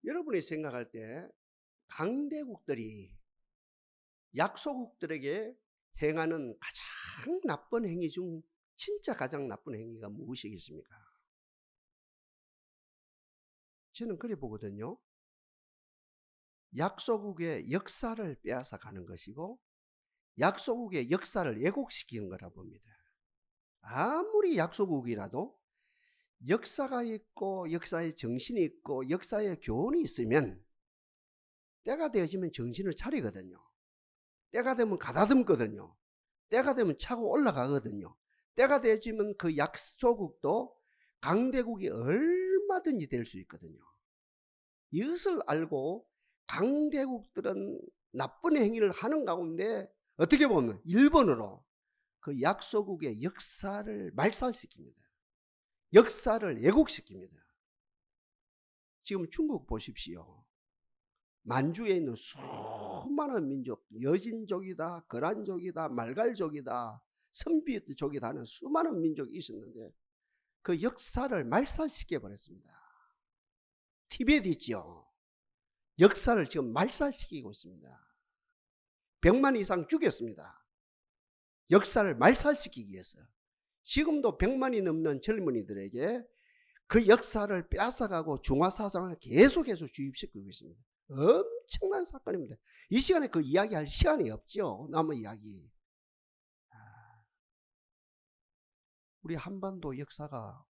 여러분이 생각할 때 강대국들이 약소국들에게 행하는 가장 나쁜 행위 중 진짜 가장 나쁜 행위가 무엇이겠습니까? 저는 그래 보거든요. 약소국의 역사를 빼앗아 가는 것이고 약소국의 역사를 왜곡시키는 거라 봅니다. 아무리 약소국이라도 역사가 있고 역사의 정신이 있고 역사의 교훈이 있으면 때가 되어지면 정신을 차리거든요. 때가 되면 가다듬거든요. 때가 되면 차고 올라가거든요. 때가 되어지면 그 약소국도 강대국이 얼마든지 될 수 있거든요. 이것을 알고 강대국들은 나쁜 행위를 하는 가운데 어떻게 보면 일본으로 그 약소국의 역사를 말살시킵니다. 역사를 왜곡시킵니다. 지금 중국 보십시오. 만주에 있는 수많은 민족, 여진족이다, 거란족이다, 말갈족이다, 선비족이다 하는 수많은 민족이 있었는데 그 역사를 말살시켜버렸습니다. 티베트 있죠. 역사를 지금 말살시키고 있습니다. 100만 이상 죽였습니다. 역사를 말살시키기 위해서. 지금도 100만이 넘는 젊은이들에게 그 역사를 빼앗아가고 중화사상을 계속해서 주입시키고 있습니다. 엄청난 사건입니다. 이 시간에 그 이야기할 시간이 없죠. 남의 이야기. 우리 한반도 역사가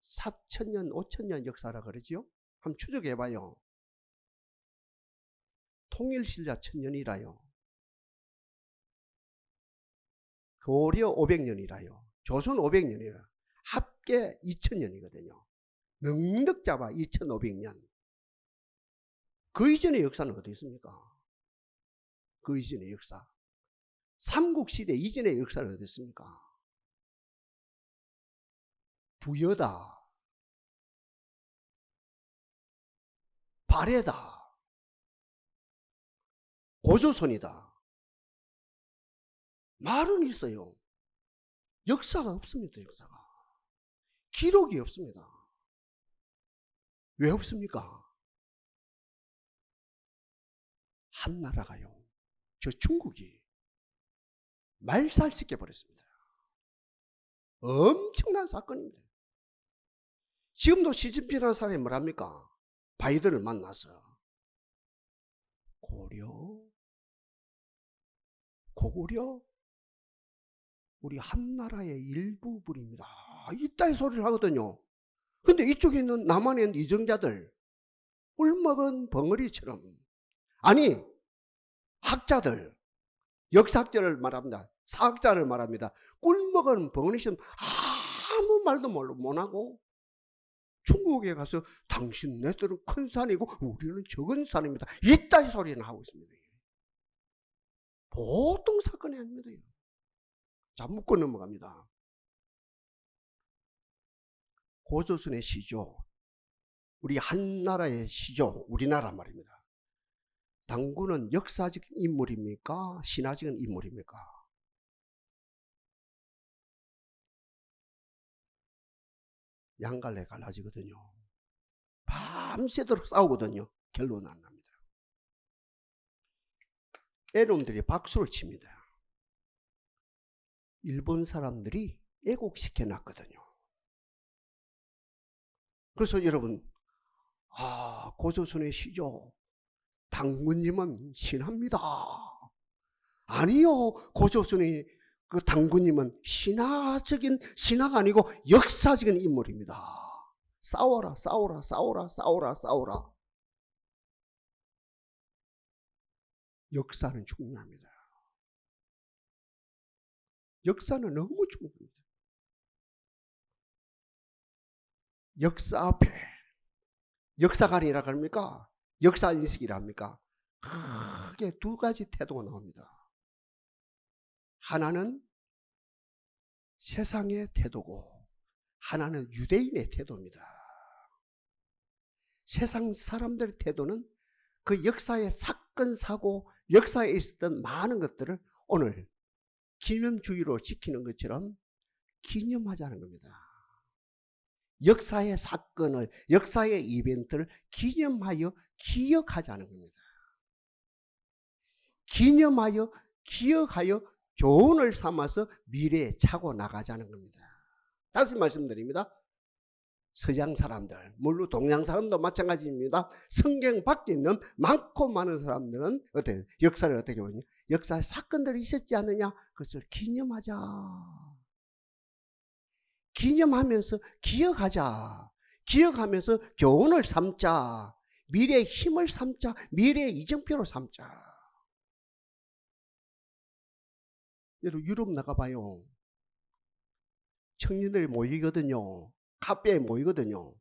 4,000년, 5,000년 역사라 그러죠. 한번 추적해봐요. 통일신라 1000년이라요. 고려 500년이라요. 조선 500년이라요. 합계 2000년이거든요. 넉넉 잡아 2500년. 그 이전의 역사는 어디 있습니까? 그 이전의 역사. 삼국시대 이전의 역사는 어디 있습니까? 부여다. 발해다. 고조선이다. 말은 있어요. 역사가 없습니다. 역사가. 기록이 없습니다. 왜 없습니까? 한 나라가요. 저 중국이 말살시켜버렸습니다. 엄청난 사건입니다. 지금도 시진핑이라는 사람이 뭐랍니까? 바이든을 만나서 고구려 우리 한 나라의 일부분입니다. 이따위 소리를 하거든요. 근데 이쪽에 있는 남한에 있는 이정자들 꿀먹은 벙어리처럼, 아니 학자들, 역사학자를 말합니다. 사학자를 말합니다. 꿀먹은 벙어리처럼 아무 말도 못하고 중국에 가서 당신네들은 큰 산이고 우리는 적은 산입니다. 이따위 소리는 하고 있습니다. 보통 사건이 아닙니다. 자, 묻고 넘어갑니다. 고조선의 시조, 우리 한나라의 시조, 우리나라 말입니다. 당군은 역사적인 인물입니까? 신화적인 인물입니까? 양갈래 갈라지거든요. 밤새도록 싸우거든요. 결론은 안 납니다. 애놈들이 박수를 칩니다. 일본 사람들이 애곡시켜놨거든요. 그래서 여러분, 고조선의 시조 당군님은 신합니다. 아니요, 고조선의 그 당군님은 신화가 아니고 역사적인 인물입니다. 싸워라, 싸워라, 싸워라, 싸워라, 싸워라. 역사는 중요합니다. 역사는 너무 중요합니다. 역사 앞에 역사관이라 합니까? 역사인식이라 합니까? 크게 두 가지 태도가 나옵니다. 하나는 세상의 태도고 하나는 유대인의 태도입니다. 세상 사람들의 태도는 그 역사의 사건, 사고, 역사에 있었던 많은 것들을 오늘 기념주의로 지키는 것처럼 기념하자는 겁니다. 역사의 사건을, 역사의 이벤트를 기념하여 기억하자는 겁니다. 기념하여 기억하여 교훈을 삼아서 미래에 차고 나가자는 겁니다. 다시 말씀드립니다. 서양 사람들, 물론 동양 사람도 마찬가지입니다. 성경 밖에 있는 많고 많은 사람들은 어때요? 역사를 어떻게 보냐? 역사의 사건들이 있었지 않느냐? 그것을 기념하자. 기념하면서 기억하자. 기억하면서 교훈을 삼자. 미래의 힘을 삼자. 미래의 이정표로 삼자. 여러분 유럽 나가봐요. 청년들이 모이거든요. 카페에 모이거든요.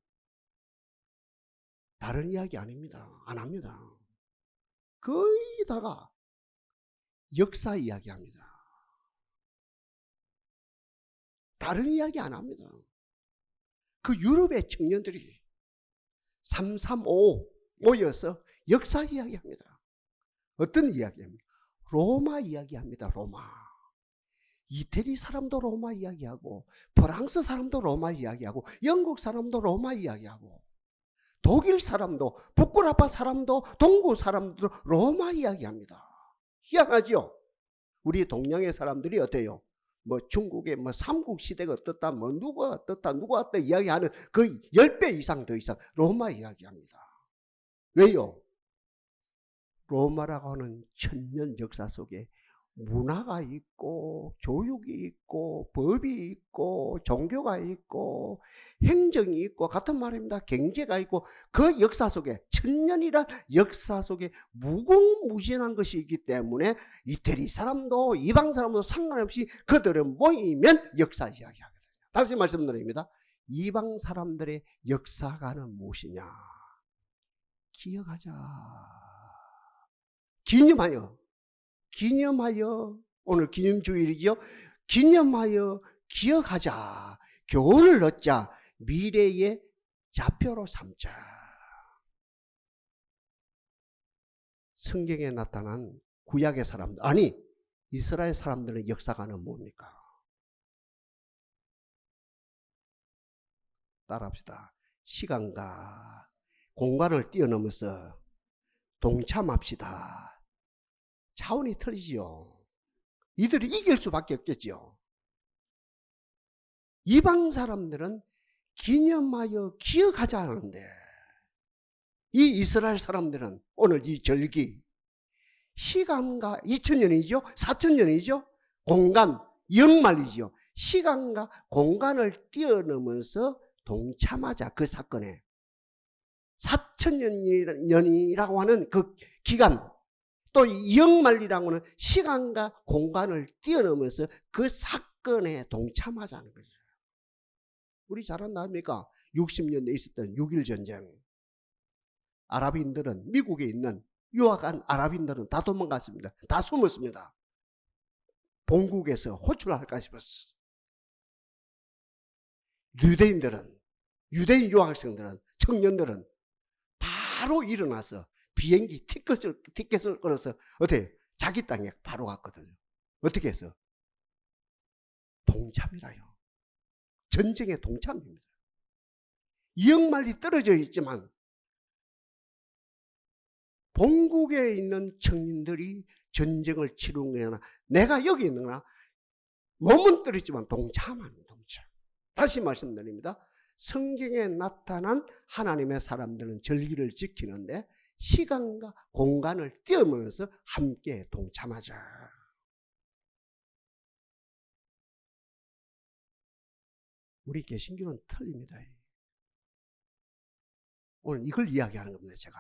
다른 이야기 아닙니다. 안 합니다. 거의 다가 역사 이야기합니다. 다른 이야기 안 합니다. 그 유럽의 청년들이 335 모여서 역사 이야기합니다. 어떤 이야기입니까? 로마 이야기합니다. 로마. 이태리 사람도 로마 이야기하고, 프랑스 사람도 로마 이야기하고, 영국 사람도 로마 이야기하고, 독일 사람도, 북구라파 사람도, 동구 사람도 로마 이야기합니다. 희한하죠? 우리 동양의 사람들이 어때요? 뭐 중국의 뭐 삼국시대가 어떻다, 뭐 누가 어떻다, 누가 어떻다 이야기하는 그 10배 이상 더 이상 로마 이야기합니다. 왜요? 로마라고 하는 천년 역사 속에 문화가 있고 교육이 있고 법이 있고 종교가 있고 행정이 있고 같은 말입니다. 경제가 있고 그 역사 속에 천년이란 역사 속에 무궁무진한 것이 있기 때문에 이태리 사람도 이방 사람도 상관없이 그들은 모이면 역사 이야기하거든요. 다시 말씀드립니다. 이방 사람들의 역사가는 무엇이냐? 기억하자. 기념하여 오늘 기념주일이죠. 기념하여 기억하자. 교훈을 얻자. 미래의 좌표로 삼자. 성경에 나타난 구약의 사람들, 아니 이스라엘 사람들의 역사가는 뭡니까? 따라합시다. 시간과 공간을 뛰어넘어서 동참합시다. 차원이 틀리지요. 이들이 이길 수밖에 없겠지요. 이방 사람들은 기념하여 기억하자 하는데 이 이스라엘 사람들은 오늘 이 절기 시간과 2000년이죠. 4000년이죠. 공간, 영말이죠. 시간과 공간을 뛰어넘어서 동참하자. 그 사건에 4000년이라고 하는 그 기간, 또 영말이라고 하는 시간과 공간을 뛰어넘어서 그 사건에 동참하자는 거죠. 우리 잘 안답니까? 60년대에 있었던 6.1 전쟁. 아랍인들은, 미국에 있는 유학한 아랍인들은 다 도망갔습니다. 다 숨었습니다. 본국에서 호출할까 싶었어. 유대인들은, 유대인 유학생들은, 청년들은 바로 일어나서 비행기 티켓을 끊어서 어떻게 자기 땅에 바로 갔거든요. 어떻게 해서? 동참이라요. 전쟁의 동참입니다. 이역말이 떨어져 있지만 본국에 있는 청년들이 전쟁을 치르는 게 아니라 내가 여기 있는 거나 몸은 떨어지지만 동참하는 동참. 다시 말씀드립니다. 성경에 나타난 하나님의 사람들은 절기를 지키는데 시간과 공간을 뛰어넘어서 함께 동참하자. 우리 개신교는 틀립니다. 오늘 이걸 이야기하는 겁니다. 제가.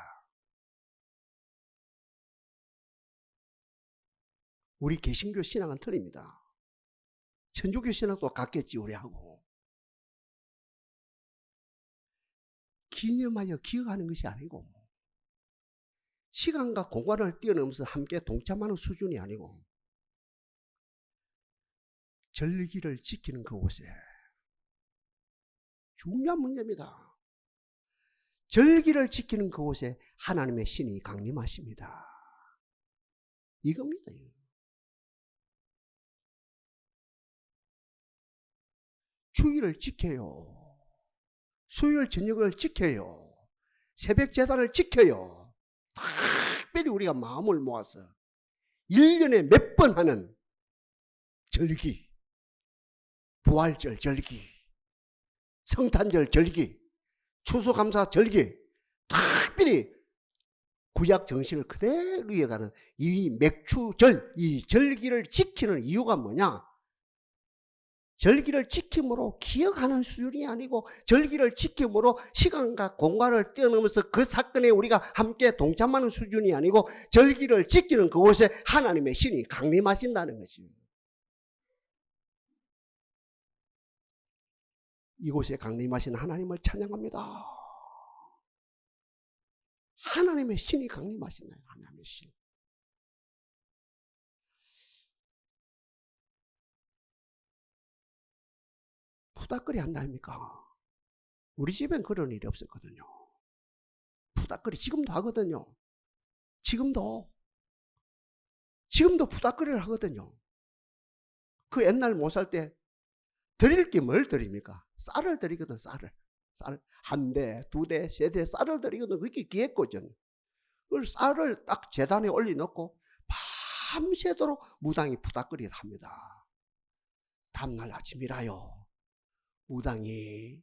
우리 개신교 신앙은 틀립니다. 천주교 신앙도 같겠지 우리하고. 기념하여 기억하는 것이 아니고 시간과 공간을 뛰어넘어서 함께 동참하는 수준이 아니고 절기를 지키는 그곳에 중요한 문제입니다. 절기를 지키는 그곳에 하나님의 신이 강림하십니다. 이겁니다. 주의를 지켜요. 수요일 저녁을 지켜요. 새벽 제단을 지켜요. 특별히 우리가 마음을 모아서 1년에 몇 번 하는 절기, 부활절 절기, 성탄절 절기, 추수감사 절기, 특별히 구약 정신을 그대로 이어가는 이 맥추절, 이 절기를 지키는 이유가 뭐냐? 절기를 지킴으로 기억하는 수준이 아니고 절기를 지킴으로 시간과 공간을 뛰어넘어서 그 사건에 우리가 함께 동참하는 수준이 아니고 절기를 지키는 그곳에 하나님의 신이 강림하신다는 것이에요. 이곳에 강림하신 하나님을 찬양합니다. 하나님의 신이 강림하신다. 하나님의 신. 푸닥거리 한다 아닙니까? 우리 집엔 그런 일이 없었거든요. 푸닥거리 지금도 하거든요. 지금도 푸닥거리를 하거든요. 그 옛날 못 살 때 드릴 게 뭘 드립니까? 쌀을 드리거든. 쌀 한 대, 두 대, 세 대 쌀을 드리거든. 그게 기획거든. 그 쌀을 딱 제단에 올려놓고 밤새도록 무당이 푸닥거리를 합니다. 다음날 아침이라요. 무당이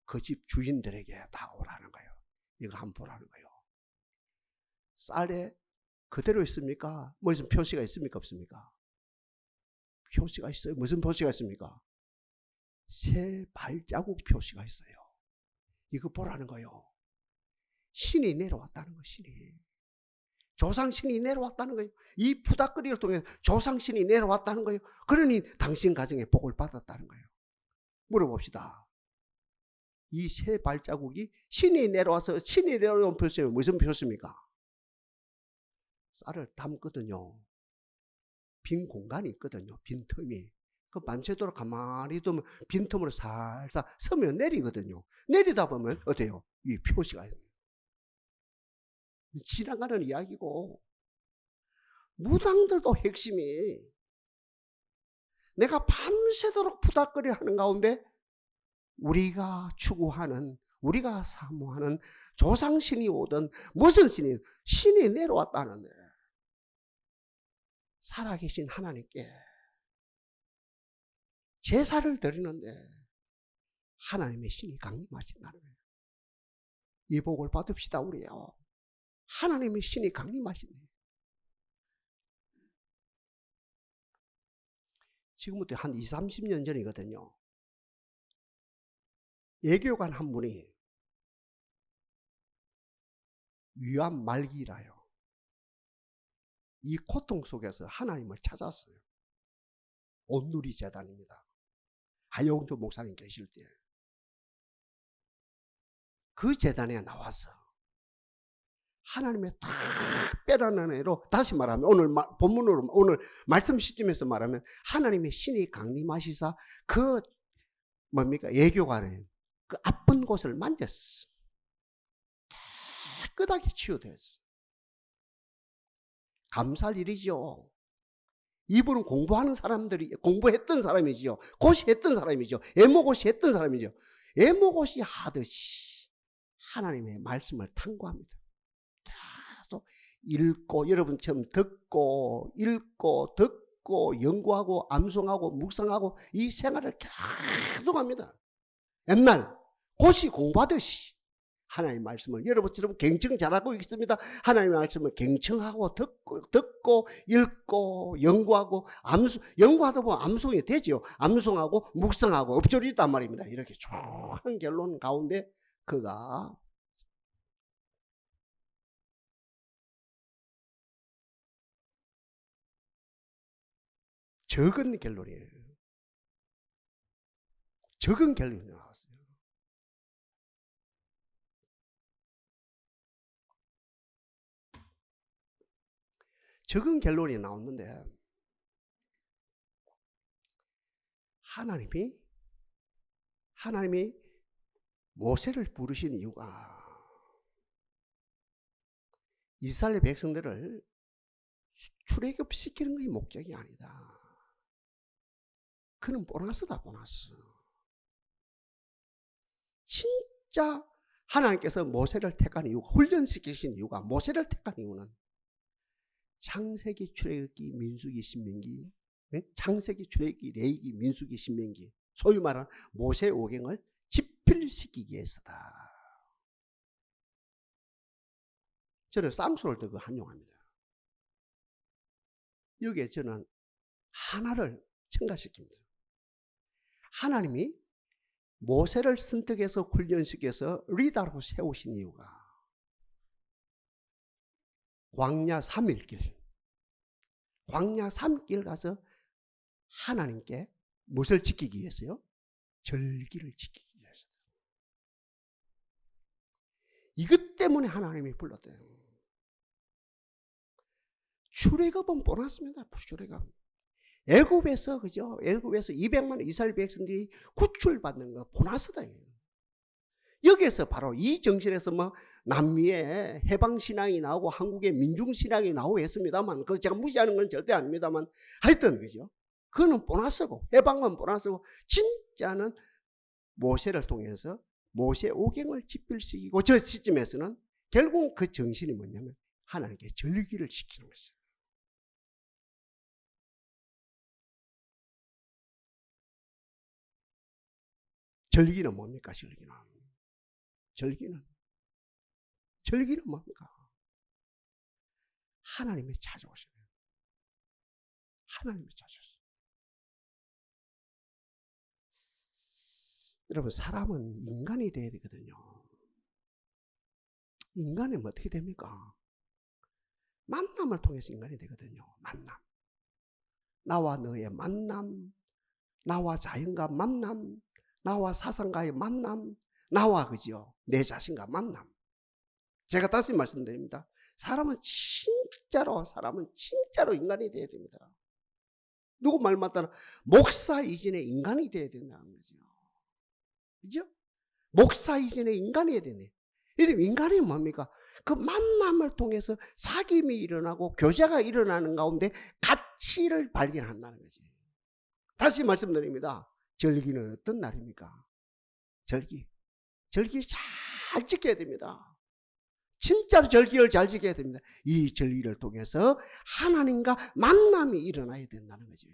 그 집 주인들에게 다 오라는 거예요. 이거 한번 보라는 거예요. 쌀에 그대로 있습니까? 무슨 표시가 있습니까? 없습니까? 표시가 있어요. 무슨 표시가 있습니까? 새 발자국 표시가 있어요. 이거 보라는 거예요. 신이 내려왔다는 거, 신이. 조상신이 내려왔다는 거예요. 이 푸닥거리를 통해 조상신이 내려왔다는 거예요. 그러니 당신 가정에 복을 받았다는 거예요. 물어봅시다. 이 새 발자국이 신이 내려와서 신이 내려온 표시면 무슨 표시입니까? 쌀을 담거든요. 빈 공간이 있거든요. 빈 틈이. 그 밤새도록 가만히 두면 빈틈으로 살살 서면 내리거든요. 내리다 보면 어때요? 이 표시가 있어요. 지나가는 이야기고, 무당들도 핵심이 내가 밤새도록 푸닥거리 하는 가운데 우리가 추구하는, 우리가 사모하는 조상신이 오든 무슨 신이 내려왔다는데 살아계신 하나님께 제사를 드리는데 하나님의 신이 강림하신다는 거예요. 이 복을 받읍시다 우리요. 하나님의 신이 강림하시네. 지금부터 한 20, 30년 전이거든요. 예교관 한 분이 위암 말기라요. 이 고통 속에서 하나님을 찾았어요. 온누리 재단입니다. 하영조 목사님 계실 때. 그 재단에 나와서 하나님의 특별한 은혜로, 다시 말하면 오늘 본문으로, 오늘 말씀 시점에서 말하면 하나님의 신이 강림하시사 그 뭡니까? 예교관에 그 아픈 곳을 만졌어. 깨끗하게 치유됐어. 감사할 일이죠. 이분은 공부하는 사람들이, 공부했던 사람이죠. 고시했던 사람이죠. 애모고시 했던 사람이죠. 애모고시 하듯이 하나님의 말씀을 탐구합니다. 계속 읽고, 여러분처럼 듣고, 읽고, 듣고, 연구하고, 암송하고, 묵상하고, 이 생활을 계속 합니다. 옛날 고시 공부하듯이 하나님의 말씀을 여러분처럼 경청 잘하고 있습니다. 하나님의 말씀을 경청하고 듣고 읽고 연구하고 연구하다 보면 암송이 되죠. 암송하고 묵상하고 엎조리 있단 말입니다. 이렇게 쭉 한 결론 가운데 그가 적은 결론이에요. 적은 결론이 나왔어요. 적은 결론이 나왔는데 하나님이 모세를 부르신 이유가 이스라엘 백성들을 출애굽시키는 것이 목적이 아니다. 그는 보너스다, 보너스. 진짜 진짜 하나님께서 모세를 택한 이유가, 훈련시키신 이유가, 모세를 택한 이유는 창세기, 출애굽기, 민수기, 신명기, 창세기, 출애굽기, 레위기, 민수기, 신명기, 소위 말하는 모세 오경을 집필시키기 위해서다. 저는 쌈손을 더 한용합니다. 여기에 저는 하나를 첨가시킵니다. 하나님이 모세를 선택해서 훈련시켜서 리더로 세우신 이유가 광야 3일길, 광야 3길 가서 하나님께 무엇을 지키기 위해서요? 절기를 지키기 위해서. 이것 때문에 하나님이 불렀대요. 출애굽은 보났습니다. 출애굽. 애굽에서, 그죠? 애굽에서 200만 이스라엘 백성들이 구출받는 거 보나스다. 여기에서 바로 이 정신에서 뭐 남미의 해방신앙이 나오고 한국의 민중신앙이 나오고 했습니다만, 그거 제가 무시하는 건 절대 아닙니다만, 하여튼, 그죠? 그거는 보나스고, 해방은 보나스고, 진짜는 모세를 통해서 모세 오경을 집필시키고, 저 시점에서는 결국 그 정신이 뭐냐면 하나님께 절기를 지키는 것이에요. 절기는 뭡니까? 절기는 뭡니까? 하나님이 찾아오시는 거예요. 하나님이 찾아오시는 거예요. 여러분, 사람은 인간이 돼야 되거든요. 인간은 어떻게 됩니까? 만남을 통해서 인간이 되거든요. 만남. 나와 너의 만남, 나와 자연과 만남, 나와 사상과의 만남, 나와, 그죠? 내 자신과 만남. 제가 다시 말씀드립니다. 사람은 진짜로 인간이 되어야 됩니다. 누구 말 맞다나 목사 이전에 인간이 되어야 된다는 거죠. 그죠? 목사 이전에 인간이 되어야 되네. 이런 인간이 뭡니까? 그 만남을 통해서 사귐이 일어나고 교제가 일어나는 가운데 가치를 발견한다는 거지. 다시 말씀드립니다. 절기는 어떤 날입니까? 절기 잘 지켜야 됩니다. 진짜로 절기를 잘 지켜야 됩니다. 이 절기를 통해서 하나님과 만남이 일어나야 된다는 거죠.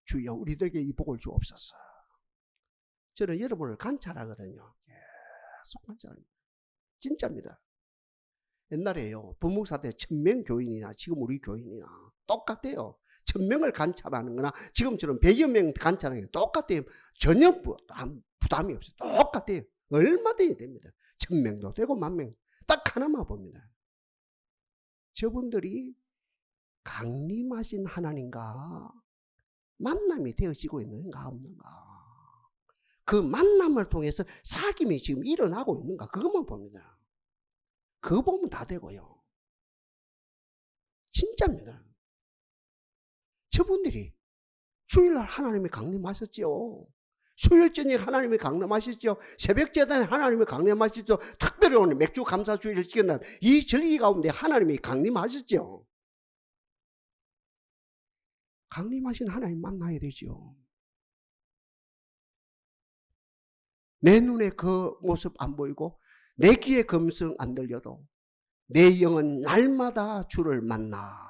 주여 우리들에게 이 복을 주옵소서. 저는 여러분을 관찰하거든요. 계속 관찰합니다. 진짜입니다. 옛날에요, 부목사 때 1000명 교인이나 지금 우리 교인이나 똑같아요. 1000명을 관찰하는 거나 지금처럼 100여 명 관찰하는 게 똑같아요. 전혀 부담이 없어요. 똑같아요. 얼마든지 됩니다. 1000명도 되고 10,000명. 딱 하나만 봅니다. 저분들이 강림하신 하나님과 만남이 되어지고 있는가 없는가. 그 만남을 통해서 사귐이 지금 일어나고 있는가. 그것만 봅니다. 그거 보면 다 되고요. 진짜입니다. 저분들이 주일날 하나님이 강림하셨죠. 수요일 저녁에 하나님이 강림하셨죠. 새벽 제단에 하나님이 강림하셨죠. 특별히 오늘 맥주 감사 주일을 지켰나 이 절기 가운데 하나님이 강림하셨죠. 강림하신 하나님 만나야 되죠. 내 눈에 그 모습 안 보이고 내 귀에 그 음성 안 들려도 내 영은 날마다 주를 만나.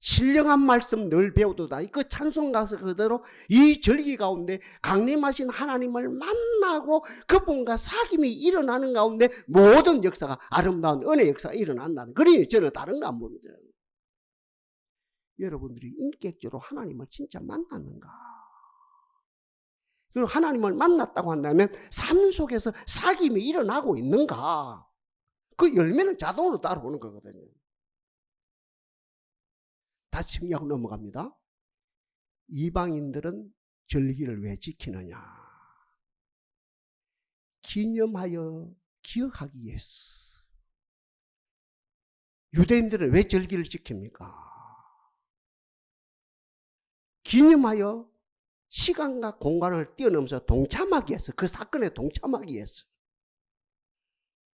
신령한 말씀 늘 배우도다. 그 찬송 가서 그대로 이 절기 가운데 강림하신 하나님을 만나고 그분과 사귐이 일어나는 가운데 모든 역사가 아름다운 은혜 역사가 일어난다는. 그러니 저는 다른 거 안 봅니다. 여러분들이 인격적으로 하나님을 진짜 만났는가? 그리고 하나님을 만났다고 한다면 삶 속에서 사귐이 일어나고 있는가? 그 열매는 자동으로 따라오는 거거든요. 다시 정리하고 넘어갑니다. 이방인들은 절기를 왜 지키느냐? 기념하여 기억하기 위해서. 유대인들은 왜 절기를 지킵니까? 기념하여 시간과 공간을 뛰어넘어서 동참하기 위해서, 그 사건에 동참하기 위해서.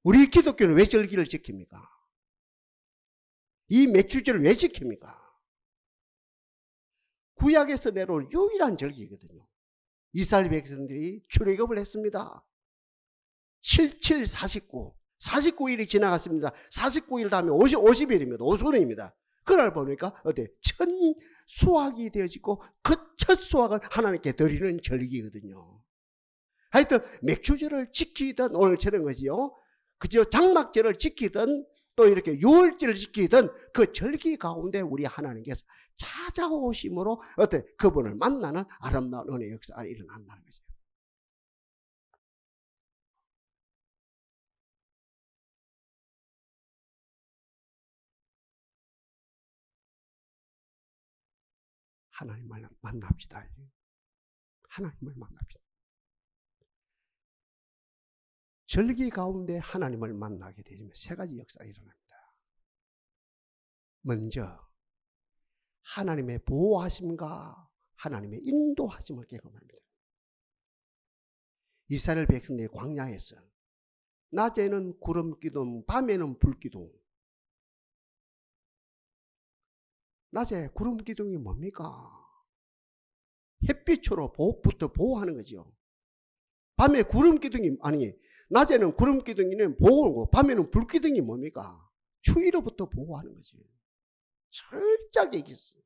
우리 기독교는 왜 절기를 지킵니까? 이 매출절을 왜 지킵니까? 구약에서 내려온 유일한 절기거든요. 이스라엘 백성들이 출애굽을 했습니다. 77, 49. 49일이 지나갔습니다. 49일 다음에 50일입니다. 오순입니다. 그날 보니까 어때? 첫 수확이 되어지고 그 첫 수확을 하나님께 드리는 절기거든요. 하여튼 맥주절을 지키던 오늘처럼 거지요. 그저 장막절을 지키던 또 이렇게 유월절을 지키던 그 절기 가운데 우리 하나님께서 찾아오심으로 어때? 그분을 만나는 아름다운 은혜의 역사가 일어난다는 거죠. 하나님을 만납시다. 하나님을 만납시다. 절기 가운데 하나님을 만나게 되면 세 가지 역사가 일어납니다. 먼저 하나님의 보호하심과 하나님의 인도하심을 경험합니다. 이스라엘 백성들이 광야에서 낮에는 구름 기둥, 밤에는 불 기둥. 낮에 구름 기둥이 뭡니까? 햇빛으로 보호부터 보호하는 거죠. 밤에 구름 기둥이 낮에는 구름 기둥이는 보호하고 밤에는 불 기둥이 뭡니까? 추위로부터 보호하는 거지. 철저하게 있어.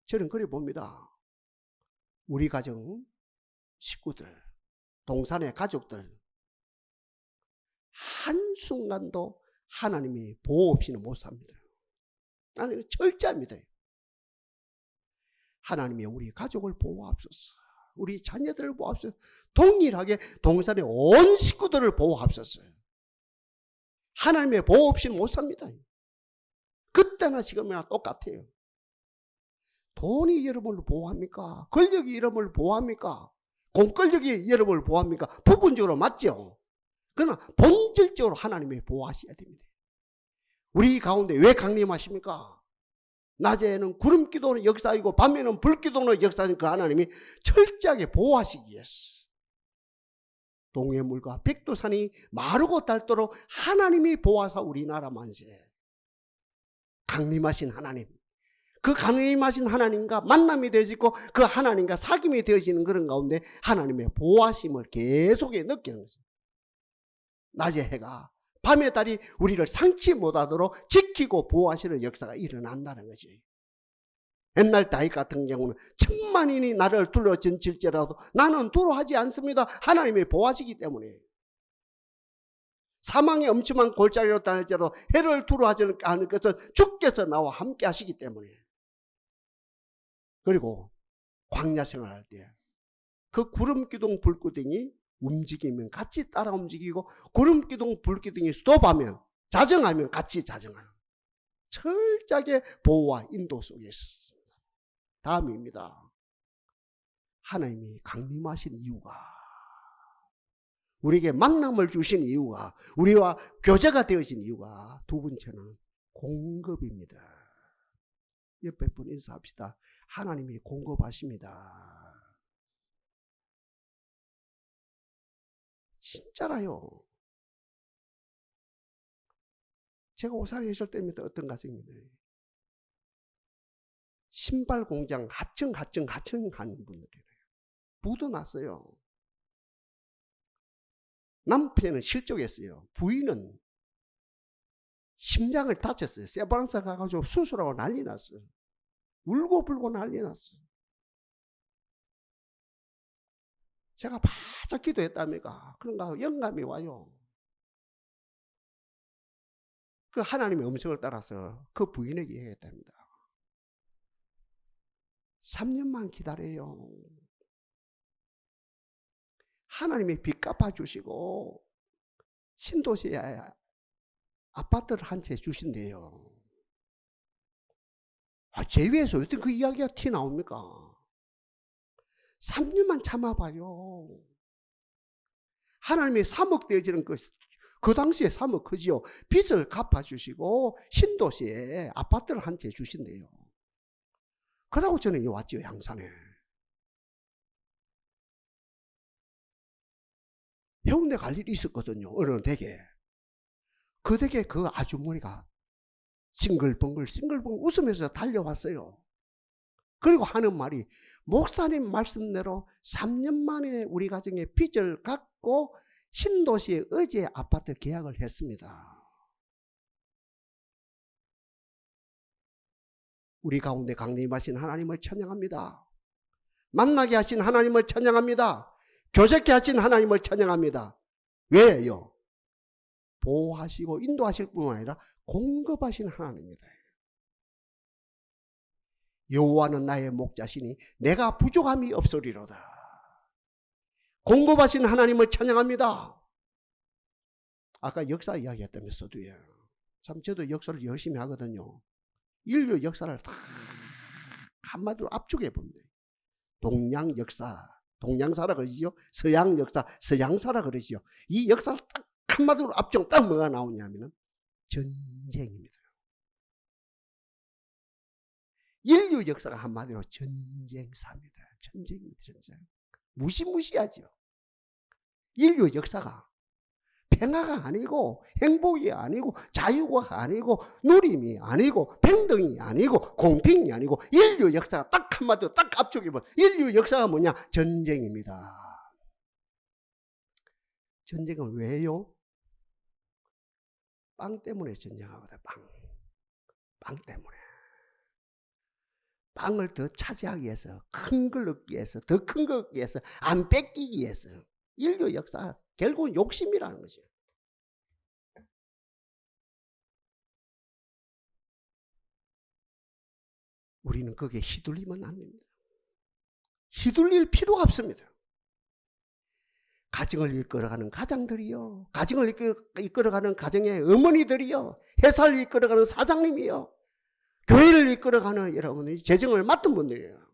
저는 그래 봅니다. 우리 가정 식구들, 동산의 가족들 한순간도 하나님이 보호 없이는 못 삽니다. 나는 철저합니다. 하나님이 우리 가족을 보호하옵소서. 우리 자녀들을 보호하옵소서. 동일하게 동산의 온 식구들을 보호하옵소서. 하나님의 보호 없이는 못 삽니다. 그때나 지금이나 똑같아요. 돈이 여러분을 보호합니까? 권력이 여러분을 보호합니까? 공권력이 여러분을 보호합니까? 부분적으로 맞죠. 그러나 본질적으로 하나님이 보호하셔야 됩니다. 우리 가운데 왜 강림하십니까? 낮에는 구름 기도는 역사이고 밤에는 불 기도는 역사인 그 하나님이 철저하게 보호하시기 위해서 동해물과 백두산이 마르고 닳도록 하나님이 보호하사 우리나라 만세. 강림하신 하나님. 그 강림하신 하나님과 만남이 되어지고 그 하나님과 사귐이 되어지는 그런 가운데 하나님의 보호하심을 계속해 느끼는 것입니다. 낮의 해가 밤의 달이 우리를 상치 못하도록 지키고 보호하시는 역사가 일어난다는 거지. 옛날 다윗 같은 경우는 천만인이 나를 둘러전칠지라도 나는 두려워하지 않습니다. 하나님이 보호하시기 때문에. 사망의 엄청난 골짜기로 다닐지라도 해를 두려워하지 않을 것은 주께서 나와 함께 하시기 때문에. 그리고 광야 생활할 때 그 구름기둥 불기둥이 움직이면 같이 따라 움직이고 구름기둥 불기둥이 스톱하면 자정하면 같이 자정하는 철저하게 보호와 인도 속에 있었습니다. 다음입니다. 하나님이 강림하신 이유가, 우리에게 만남을 주신 이유가, 우리와 교제가 되어진 이유가 두 번째는 공급입니다. 옆에 분 인사합시다. 하나님이 공급하십니다. 진짜라요. 제가 오산에 있을 때부터 어떤 가정입니다. 신발 공장 하청 하는 분들이래요. 묻어놨어요. 남편은 실족했어요. 부인은 심장을 다쳤어요. 세브란스 가가지고 수술하고 난리 났어요. 울고불고 난리 났어요. 제가 바짝 기도했답니까? 그런가 영감이 와요. 그 하나님의 음성을 따라서 그 부인에게 얘기했답니다. 3년만 기다려요. 하나님이 빚 갚아주시고 신도시에 아파트를 한 채 주신대요. 제위에서 어떻게 그 이야기가 티 나옵니까? 3년만 참아봐요. 하나님의 3억 되어지는 그 당시에 3억 크지요. 빚을 갚아주시고 신도시에 아파트를 한 채 주신대요. 그러고 저는 여기 왔지요. 양산에. 해운대 갈 일이 있었거든요. 어느 댁에. 그 댁에 그 아주머니가 싱글벙글 웃으면서 달려왔어요. 그리고 하는 말이 목사님 말씀대로 3년 만에 우리 가정에 빚을 갚고 신도시에 어제 아파트 계약을 했습니다. 우리 가운데 강림하신 하나님을 찬양합니다. 만나게 하신 하나님을 찬양합니다. 교제케 하신 하나님을 찬양합니다. 왜요? 보호하시고 인도하실 뿐만 아니라 공급하신 하나님입니다. 여호와는 나의 목자시니 내가 부족함이 없으리로다. 공급하신 하나님을 찬양합니다. 아까 역사 이야기했다면서도요. 참 저도 역사를 열심히 하거든요. 인류 역사를 다 한마디로 압축해 봅니다. 동양 역사, 동양사라 그러지요. 서양 역사, 서양사라 그러지요. 이 역사를 딱 한마디로 압축, 딱 뭐가 나오냐면은 전쟁입니다. 인류 역사가 한마디로 전쟁사입니다. 전쟁입니다. 전쟁. 무시무시하죠. 인류 역사가 평화가 아니고 행복이 아니고 자유가 아니고 누림이 아니고 평등이 아니고 공평이 아니고 인류 역사가 딱 한마디로 딱 압축해보면 인류 역사가 뭐냐? 전쟁입니다. 전쟁은 왜요? 빵 때문에 전쟁하거든. 빵 때문에. 빵을 더 차지하기 위해서, 큰 걸 얻기 위해서, 더 큰 걸 얻기 위해서, 안 뺏기기 위해서. 인류 역사 결국은 욕심이라는 거죠. 우리는 거기에 휘둘리면 안 됩니다. 휘둘릴 필요가 없습니다. 가정을 이끌어가는 가장들이요, 가정을 이끌어가는 가정의 어머니들이요, 회사를 이끌어가는 사장님이요, 교회를 이끌어가는 여러분이 재정을 맡은 분들이에요.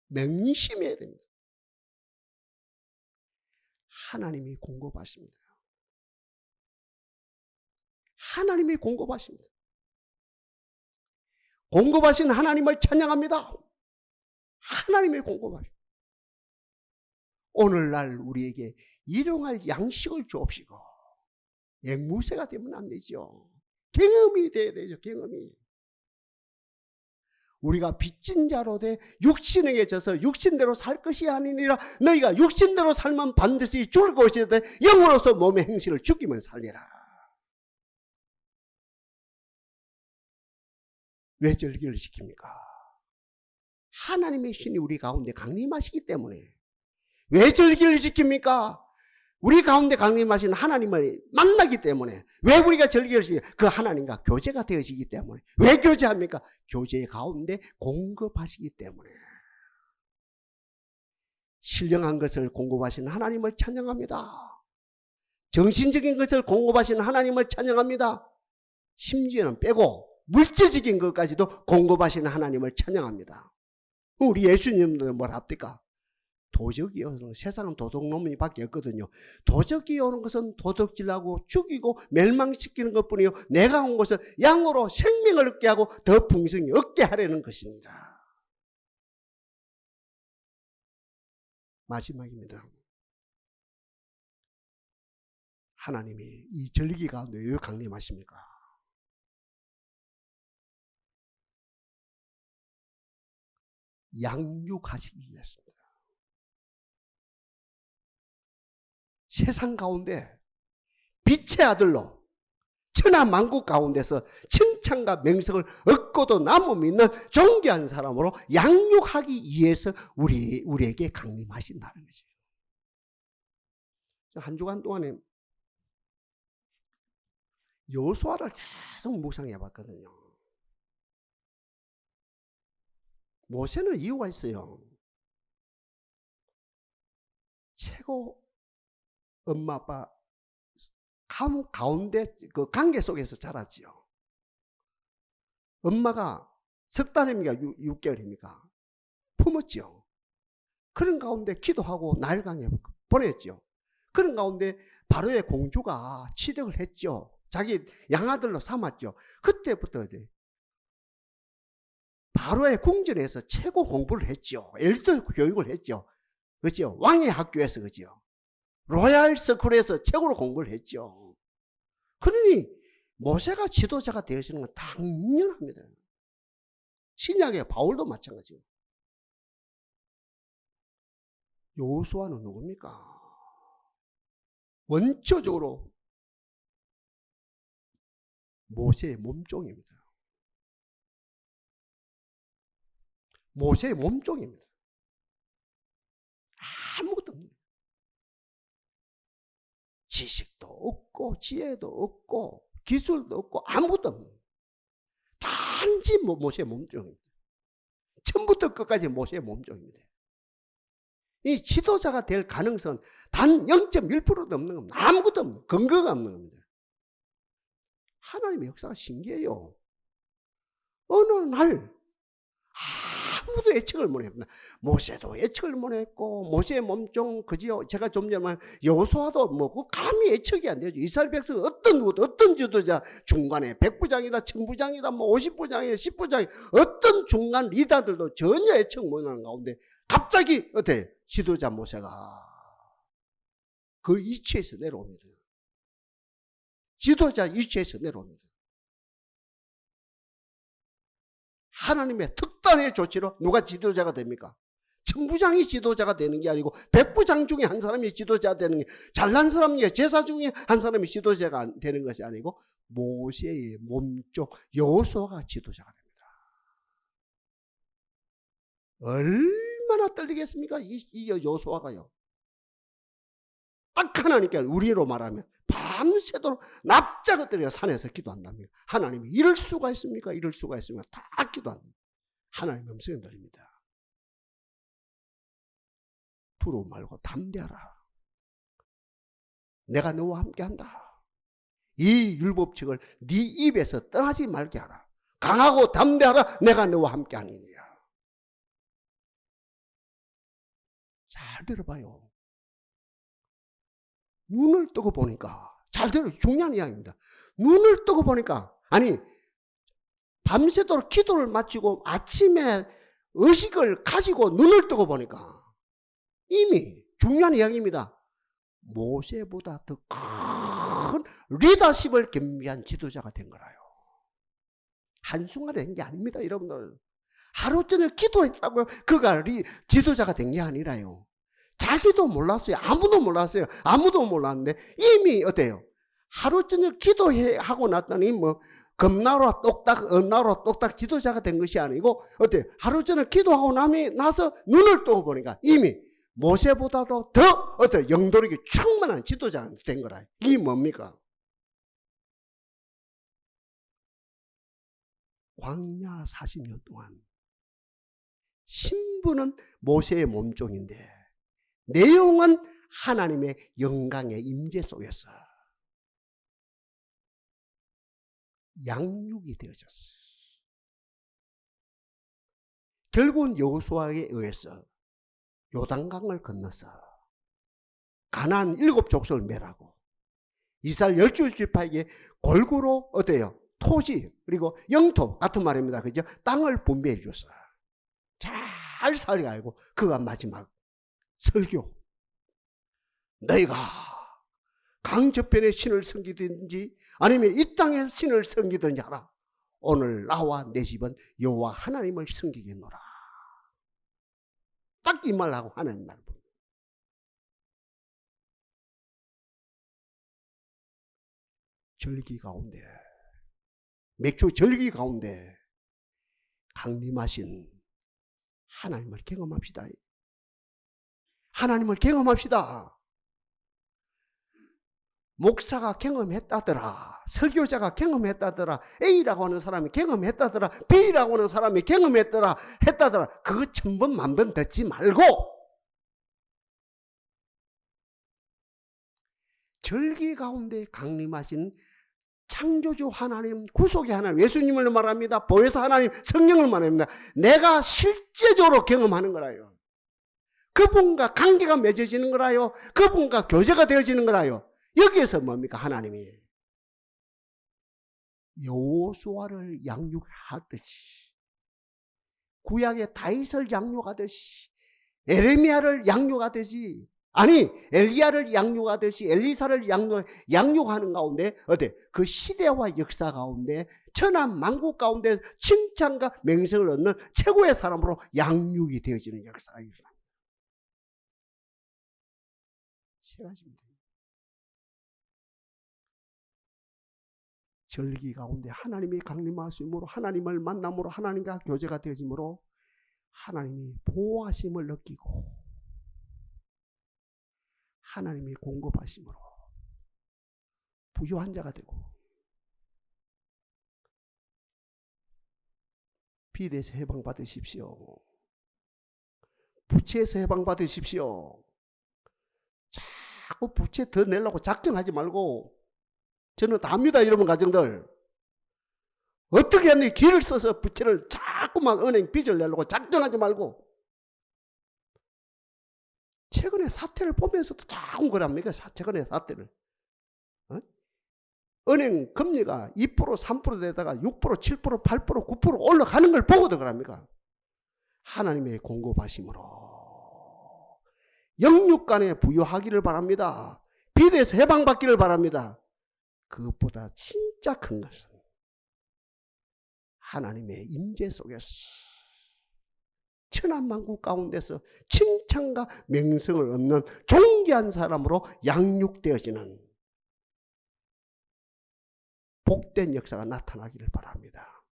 명심해야 됩니다. 하나님이 공급하십니다. 하나님이 공급하십니다. 공급하신 하나님을 찬양합니다. 하나님이 공급하십니다. 오늘날 우리에게 일용할 양식을 주옵시고, 앵무새가 되면 안 되죠. 경험이 돼야 되죠. 경험이. 우리가 빚진 자로 돼 육신에게 져서 육신대로 살 것이 아니니라. 너희가 육신대로 살면 반드시 죽을 것이되 영으로서 몸의 행실을 죽이면 살리라. 왜 절기를 지킵니까? 하나님의 신이 우리 가운데 강림하시기 때문에. 왜 절기를 지킵니까? 우리 가운데 강림하신 하나님을 만나기 때문에. 왜 우리가 절기를 지킵니까? 그 하나님과 교제가 되어지기 때문에. 왜 교제합니까? 교제 가운데 공급하시기 때문에. 신령한 것을 공급하신 하나님을 찬양합니다. 정신적인 것을 공급하신 하나님을 찬양합니다. 심지어는 빼고 물질적인 것까지도 공급하시는 하나님을 찬양합니다. 우리 예수님도 뭘 합니까? 도적이 오는, 세상은 도둑놈이 밖에 없거든요. 도적이 오는 것은 도둑질하고 죽이고 멸망시키는 것뿐이요, 내가 온 것은 양으로 생명을 얻게 하고 더 풍성히 얻게 하려는 것입니다. 마지막입니다. 하나님이 이 절기 가운데 왜 강림하십니까? 양육하시기 위해서입니다. 세상 가운데 빛의 아들로 천하만국 가운데서 칭찬과 명성을 얻고도 남음 있는 존귀한 사람으로 양육하기 위해서 우리에게 강림하신다는 거죠. 한 주간 동안에 여호수아를 계속 묵상해 봤거든요. 모세는 이유가 있어요. 최고 엄마 아빠 가운데 그 관계 속에서 자랐지요. 엄마가 석 달입니까? 6개월입니까? 품었지요. 그런 가운데 기도하고 나일강에 보냈죠. 그런 가운데 바로의 공주가 취득을 했죠. 자기 양아들로 삼았죠. 그때부터 바로의 궁전에서 최고 공부를 했죠. 엘리트 교육을 했죠. 그죠? 왕의 학교에서, 그죠? 로얄 스쿨에서 최고로 공부를 했죠. 그러니 모세가 지도자가 되어지는 건 당연합니다. 신약의 바울도 마찬가지고. 여호수아는 누굽니까? 원초적으로 모세의 몸종입니다. 모세의 몸종입니다. 아무것도 없습니다. 지식도 없고 지혜도 없고 기술도 없고 아무것도 없는 단지 모세의 몸종입니다. 처음부터 끝까지 모세의 몸종입니다. 이 지도자가 될 가능성은 단 0.1%도 없는 겁니다. 아무것도 없는, 근거가 없는 겁니다. 하나님의 역사가 신기해요. 어느 날 아무도 예측을 못했습니다. 모세도 예측을 못했고 모세의 몸종 그지요. 제가 좀 전에 여호수아도 뭐 감히 예측이 안 되죠. 이스라엘 백성 어떤 지도자 중간에 100부장이다 1000부장이다 뭐 50부장이다 10부장이 어떤 중간 리더들도 전혀 예측 못하는 가운데 갑자기 어때 지도자 모세가 그 위치에서 내려옵니다. 지도자 위치에서 내려옵니다. 하나님의 특단의 조치로 누가 지도자가 됩니까? 천부장이 지도자가 되는 게 아니고 백부장 중에 한 사람이 지도자가 되는 게 잘난 사람이 제사 중에 한 사람이 지도자가 되는 것이 아니고 모세의 몸종 여호수아가 지도자가 됩니다. 얼마나 떨리겠습니까? 이 여호수아가요. 딱 하나님께 우리로 말하면 밤새도록 납작을 때려 산에서 기도한답니다. 하나님이 이럴 수가 있습니까? 이럴 수가 있습니까? 다 기도합니다. 하나님 음성이 들립니다. 두려워 말고 담대하라. 내가 너와 함께한다. 이 율법칙을 네 입에서 떠나지 말게 하라. 강하고 담대하라. 내가 너와 함께하니라. 잘 들어봐요. 눈을 뜨고 보니까 잘 들어 중요한 이야기입니다. 눈을 뜨고 보니까 아니 밤새도록 기도를 마치고 아침에 의식을 가지고 눈을 뜨고 보니까 이미 중요한 이야기입니다. 모세보다 더 큰 리더십을 겸비한 지도자가 된 거라요. 한순간에 된 게 아닙니다. 여러분들 하루 종일 기도했다고요. 그가 지도자가 된 게 아니라요. 자기도 몰랐어요. 아무도 몰랐어요. 아무도 몰랐는데 이미 어때요? 하루 종일 기도하고 났더니 뭐 금나라 똑딱 은나라 똑딱 지도자가 된 것이 아니고 어때요? 하루 종일 기도하고 나서 눈을 뜨고 보니까 이미 모세보다도 더 어때요? 영도력이 충만한 지도자가 된 거라. 이게 뭡니까? 광야 40년 동안 신부는 모세의 몸종인데 내용은 하나님의 영광의 임재 속에서 양육이 되어졌어요. 결국은 여호수아에 의해서 요단강을 건너서 가나안 7족속을 멸하고 이스라엘 12지파에게 골고루 어때요? 토지 그리고 영토 같은 말입니다. 그죠? 땅을 분배해 줬어요. 잘 살게 알고 그가 마지막 설교. 너희가 강저편의 신을 섬기든지 아니면 이 땅의 신을 섬기든지 하라. 오늘 나와 내 집은 여호와 하나님을 섬기겠노라. 딱 이 말하고 하나님 말. 절기 가운데 맥주 절기 가운데 강림하신 하나님을 경험합시다. 하나님을 경험합시다. 목사가 경험했다더라. 설교자가 경험했다더라. A라고 하는 사람이 경험했다더라. B라고 하는 사람이 경험했다더라. 그거 1000번 만번 듣지 말고 절기 가운데 강림하신 창조주 하나님, 구속의 하나님, 예수님을 말합니다. 보혜사 하나님, 성령을 말합니다. 내가 실제적으로 경험하는 거라요. 그분과 관계가 맺어지는 거라요. 그분과 교제가 되어지는 거라요. 여기에서 뭡니까? 하나님이 여호수아를 양육하듯이 구약의 다윗을 양육하듯이 에레미야를 양육하듯이 아니 엘리야를 양육하듯이 엘리사를 양육하는 가운데 어때? 그 시대와 역사 가운데 천한 만국 가운데 칭찬과 명성을 얻는 최고의 사람으로 양육이 되어지는 역사가 일어납니다. 세 가지입니다. 절기 가운데 하나님이 강림하심으로 하나님을 만남으로 하나님과 교제가 되어짐으로 하나님이 보호하심을 느끼고 하나님이 공급하심으로 부유한 자가 되고 비대에서 해방받으십시오. 부채에서 해방받으십시오. 자꾸 부채 더 내려고 작정하지 말고 저는 다 합니다. 이러면 가정들 어떻게 하니 길을 써서 부채를 자꾸만 은행 빚을 내려고 작정하지 말고 최근에 사태를 보면서도 자꾸 그럽니까? 최근에 사태를 은행 금리가 2%, 3% 되다가 6%, 7%, 8%, 9% 올라가는 걸 보고도 그럽니까? 하나님의 공급하심으로 영육간에 부유하기를 바랍니다. 비대에서 해방받기를 바랍니다. 그것보다 진짜 큰 것은 하나님의 임재 속에서 천한만국 가운데서 칭찬과 명성을 얻는 존귀한 사람으로 양육되어지는 복된 역사가 나타나기를 바랍니다.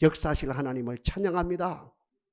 역사하실 하나님을 찬양합니다.